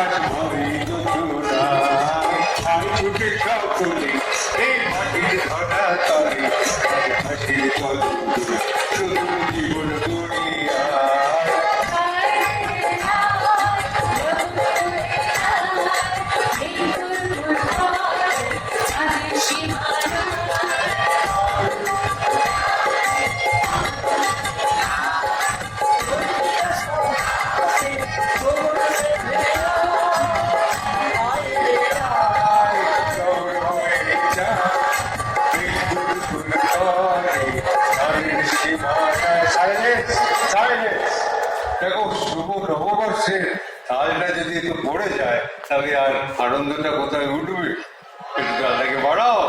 আকাশ ভরি আর ছুটে সকলে এই মাটির ধরা তলে হাসির কলঙ্কে শুধু জীবন দুনিয়া দেখো শুভ নববর্ষের তালটা যদি একটু পড়ে যায় তাহলে আর আনন্দটা কোথায় উঠবে একটু তালটাকে বাড়াও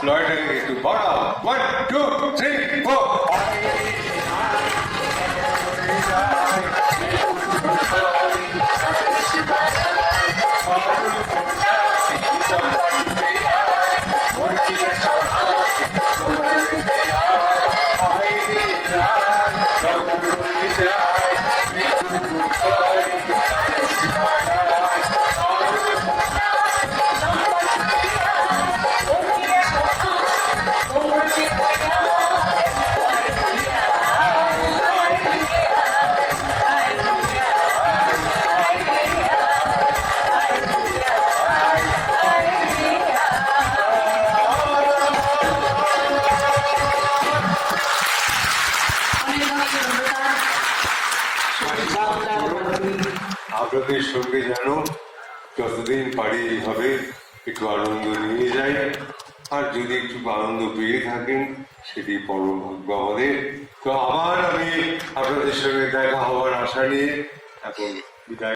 লয়টাকে একটু বাড়াও 1 2 3 আপনাদের সঙ্গে যেন যতদিন পারি এইভাবে একটু আনন্দ নিয়ে যাই আর যদি একটু আনন্দ পেয়ে থাকেন সেটি পরম ভাগ্য আমাদের তো আবার আমি আপনাদের সঙ্গে দেখা হওয়ার আশা নিয়ে এখন বিদায়